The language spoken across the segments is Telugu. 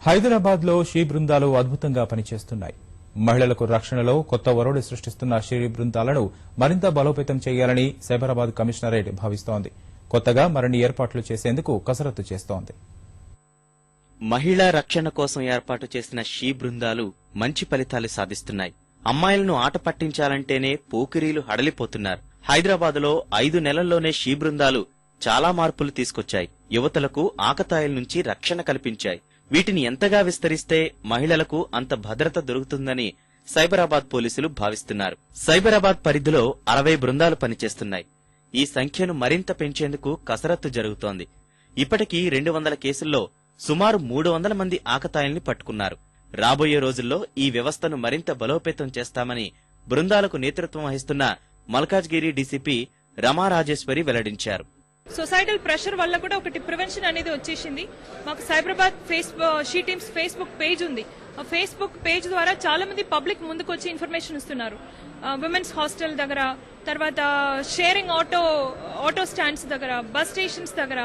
హైదరాబాద్ లో షీ బృందాలు అద్భుతంగా పనిచేస్తున్నాయి. మహిళలకు రక్షణలో కొత్త ఒరవడి సృష్టిస్తున్న షీ బృందాలను మరింత బలోపేతం చేయాలని సైబరాబాద్ కమిషనరేట్ భావిస్తోంది. కొత్తగా మరిన్ని ఏర్పాట్లు చేసేందుకు కసరత్తు చేస్తోంది. మహిళా రక్షణ కోసం ఏర్పాటు చేసిన షీ బృందాలు మంచి ఫలితాలు సాధిస్తున్నాయి. అమ్మాయిలను ఆట పట్టించాలంటేనే పోకిరీలు హడలిపోతున్నారు. హైదరాబాద్ లో 5 నెలల్లోనే షీ బృందాలు చాలా మార్పులు తీసుకొచ్చాయి. యువతలకు ఆకతాయిల నుంచి రక్షణ కల్పించాయి. వీటిని ఎంతగా విస్తరిస్తే మహిళలకు అంత భద్రత దొరుకుతుందని సైబరాబాద్ పోలీసులు భావిస్తున్నారు. సైబరాబాద్ పరిధిలో 60 బృందాలు పనిచేస్తున్నాయి. ఈ సంఖ్యను మరింత పెంచేందుకు కసరత్తు జరుగుతోంది. ఇప్పటికీ 200 కేసుల్లో సుమారు 300 మంది ఆకతాయిల్ని పట్టుకున్నారు. రాబోయే రోజుల్లో ఈ వ్యవస్థను మరింత బలోపేతం చేస్తామని బృందాలకు నేతృత్వం వహిస్తున్న మల్కాజ్గిరి డీసీపీ రమా రాజేశ్వరి వెల్లడించారు. సొసైటల్ ప్రెషర్ వల్ల కూడా ఒకటి ప్రివెన్షన్ అనేది వచ్చేసింది. మాకు Cyberabad she teams Facebook page ఉంది. ఆ ఫేస్బుక్ పేజ్ ద్వారా చాలా మంది పబ్లిక్ ముందుకు వచ్చి ఇన్ఫర్మేషన్ ఇస్తున్నారు. విమెన్స్ హాస్టల్ దగ్గర, తర్వాత షేరింగ్ ఆటో స్టాండ్స్ దగ్గర, బస్ స్టేషన్స్ దగ్గర,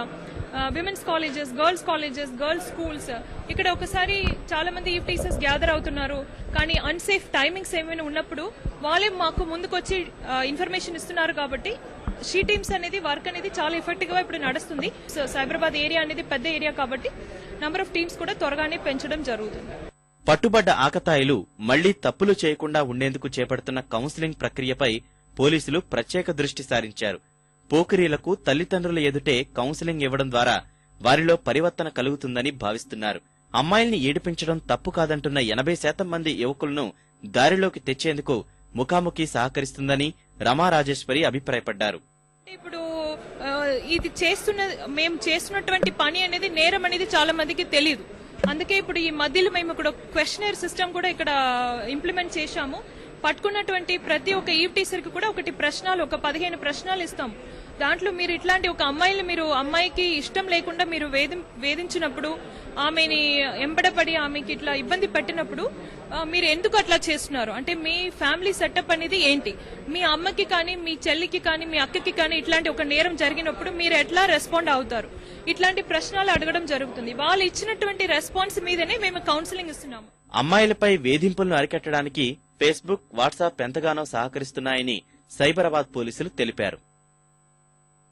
విమెన్స్ కాలేజెస్, గర్ల్స్ స్కూల్స్, ఇక్కడ ఒకసారి చాలా మంది ఈవ్టీసర్స్ గ్యాదర్ అవుతున్నారు. కానీ అన్సేఫ్ టైమింగ్స్ ఏమైనా ఉన్నప్పుడు వాళ్ళే మాకు ముందుకు వచ్చి ఇన్ఫర్మేషన్ ఇస్తున్నారు. కాబట్టి షీ టీమ్స్ అనేది వర్క్ అనేది చాలా ఎఫెక్టివ్ గా ఇప్పుడు నడుస్తుంది. సైబరాబాద్ ఏరియా అనేది పెద్ద ఏరియా కాబట్టి నంబర్ ఆఫ్ టీమ్స్ కూడా త్వరగానే పెంచడం జరుగుతుంది. పట్టుబడ్డ ఆకతాయిలు మళ్లీ తప్పులు చేయకుండా ఉండేందుకు చేపడుతున్న కౌన్సిలింగ్ ప్రక్రియపై పోలీసులు ప్రత్యేక దృష్టి సారించారు. పోకిరీలకు తల్లిదండ్రుల ఎదుటే కౌన్సిలింగ్ ఇవ్వడం ద్వారా వారిలో పరివర్తన కలుగుతుందని భావిస్తున్నారు. అమ్మాయిల్ని ఏడిపించడం తప్పు కాదంటున్న 80% మంది యువకులను దారిలోకి తెచ్చేందుకు ముఖాముఖి సహకరిస్తుందని రమా రాజేశ్వరి అభిప్రాయపడ్డారు. ఇప్పుడు ఇది మేము చేస్తున్నటువంటి పని అనేది నేరం అనేది చాలా మందికి తెలియదు. అందుకే ఇప్పుడు ఈ మధ్యలో మేము ఇక్కడ క్వశ్చనర్ సిస్టమ్ కూడా ఇక్కడ ఇంప్లిమెంట్ చేశాము. పట్టుకున్నటువంటి ప్రతి ఒక్క ఈవ్టీసర్ కి కూడా ఒక 15 ప్రశ్నలు ఇస్తాం. దాంట్లో మీరు ఇట్లాంటి ఒక అమ్మాయికి ఇష్టం లేకుండా మీరు వేధించినప్పుడు, ఆమెని ఎంబడపడి ఆమెకి ఇట్లా ఇబ్బంది పెట్టినప్పుడు మీరు ఎందుకు అట్లా చేస్తున్నారు, అంటే మీ ఫ్యామిలీ సెటప్ అనేది ఏంటి, మీ అమ్మకి కానీ మీ చెల్లికి కానీ మీ అక్కకి కానీ ఇట్లాంటి ఒక నేరం జరిగినప్పుడు మీరు ఎట్లా రెస్పాండ్ అవుతారు, ఇట్లాంటి ప్రశ్నలు అడగడం జరుగుతుంది. వాళ్ళు ఇచ్చినటువంటి రెస్పాన్స్ మీదనే మేము కౌన్సిలింగ్ ఇస్తున్నాము. అమ్మాయిలపై వేధింపులను అరికట్టడానికి ఫేస్బుక్, వాట్సాప్ ఎంతగానో సహకరిస్తున్నాయని సైబరాబాద్ పోలీసులు తెలిపారు.